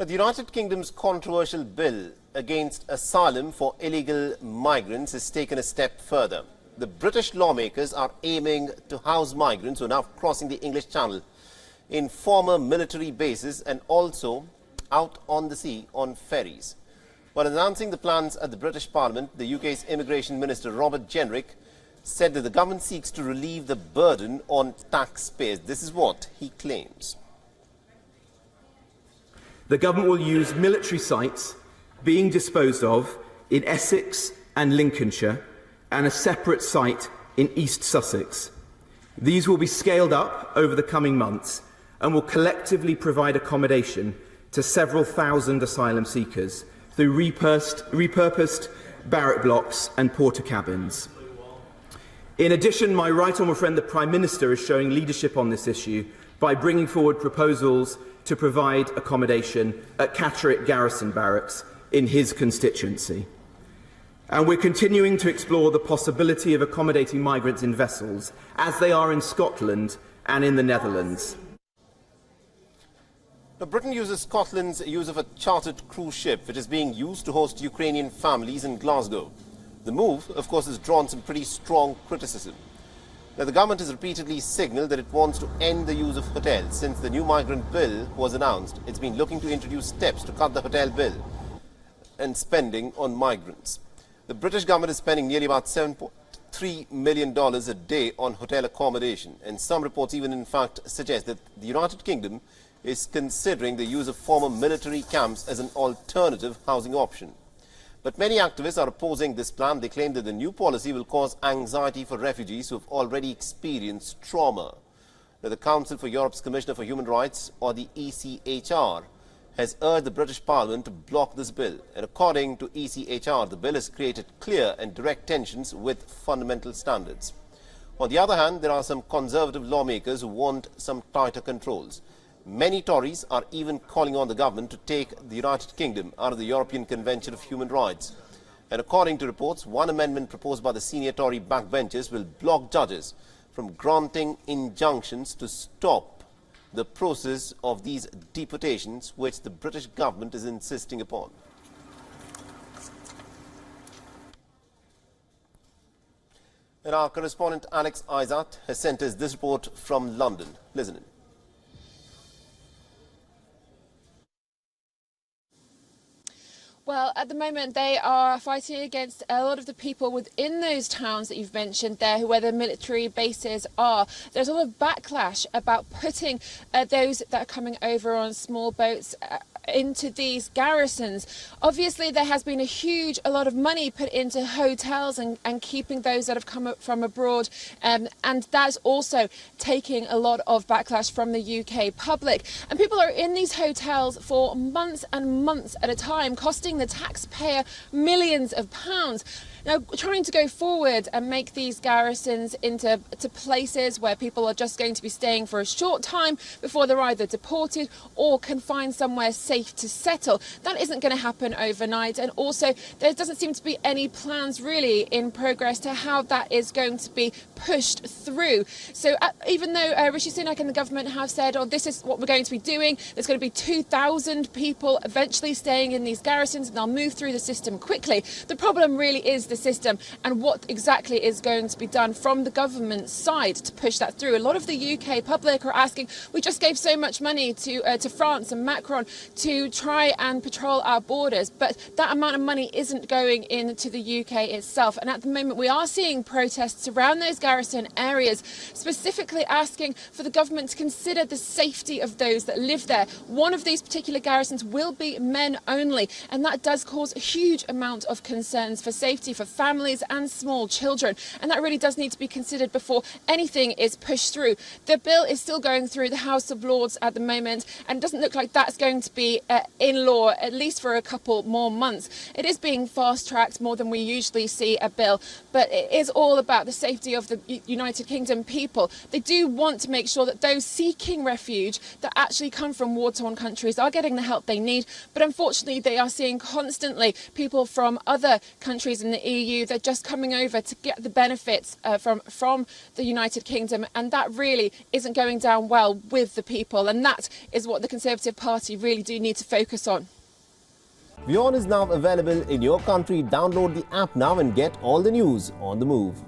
The United Kingdom's controversial bill against asylum for illegal migrants has taken a step further. The British lawmakers are aiming to house migrants who are now crossing the English Channel in former military bases and also out on the sea on ferries. While announcing the plans at the British Parliament, the UK's Immigration Minister Robert Jenrick said that the government seeks to relieve the burden on taxpayers. This is what he claims. The government will use military sites being disposed of in Essex and Lincolnshire and a separate site in East Sussex. These will be scaled up over the coming months and will collectively provide accommodation to several thousand asylum seekers through repurposed barrack blocks and porter cabins. In addition, my right honourable friend the Prime Minister is showing leadership on this issue by bringing forward proposals to provide accommodation at Catterick Garrison Barracks in his constituency. And we're continuing to explore the possibility of accommodating migrants in vessels, as they are in Scotland and in the Netherlands. Now, Britain uses Scotland's use of a chartered cruise ship, which is being used to host Ukrainian families in Glasgow. The move, of course, has drawn some pretty strong criticism. Now, the government has repeatedly signalled that it wants to end the use of hotels. Since the new migrant bill was announced, it's been looking to introduce steps to cut the hotel bill and spending on migrants. The British government is spending nearly about $7.3 million a day on hotel accommodation, and some reports even in fact suggest that the United Kingdom is considering the use of former military camps as an alternative housing option. But many activists are opposing this plan. They claim that the new policy will cause anxiety for refugees who have already experienced trauma. Now, the Council for Europe's Commissioner for Human Rights, or the ECHR, has urged the British Parliament to block this bill. And according to ECHR, the bill has created clear and direct tensions with fundamental standards. On the other hand, there are some conservative lawmakers who want some tighter controls. Many Tories are even calling on the government to take the United Kingdom out of the European Convention of Human Rights. And according to reports, one amendment proposed by the senior Tory backbenchers will block judges from granting injunctions to stop the process of these deportations, which the British government is insisting upon. And our correspondent Alex Isat has sent us this report from London. Listen in. Well, at the moment, they are fighting against a lot of the people within those towns that you've mentioned there, where the military bases are. There's a lot of backlash about putting those that are coming over on small boats into these garrisons. Obviously, there has been a lot of money put into hotels and keeping those that have come up from abroad, and that's also taking a lot of backlash from the UK public. And people are in these hotels for months and months at a time, costing the taxpayer millions of pounds. Now, trying to go forward and make these garrisons into places where people are just going to be staying for a short time before they're either deported or can find somewhere safe to settle. That isn't going to happen overnight. And also, there doesn't seem to be any plans really in progress to how that is going to be pushed through. So even though Rishi Sunak and the government have said, oh, this is what we're going to be doing, there's going to be 2,000 people eventually staying in these garrisons and they'll move through the system quickly. The problem really is the system and what exactly is going to be done from the government side to push that through. A lot of the UK public are asking, we just gave so much money to France and Macron to try and patrol our borders, but that amount of money isn't going into the UK itself. And at the moment we are seeing protests around those garrison areas, specifically asking for the government to consider the safety of those that live there. One of these particular garrisons will be men only, and that does cause a huge amount of concerns for safety for families and small children, and that really does need to be considered before anything is pushed through. The bill is still going through the House of Lords at the moment, and it doesn't look like that's going to be in law at least for a couple more months. It is being fast-tracked more than we usually see a bill, but it is all about the safety of the United Kingdom people. They do want to make sure that those seeking refuge that actually come from war-torn countries are getting the help they need, but unfortunately they are seeing constantly people from other countries in the EU, they're just coming over to get the benefits from the United Kingdom, and that really isn't going down well with the people, and that is what the Conservative Party really do need to focus on. WION is now available in your country. Download the app now and get all the news on the move.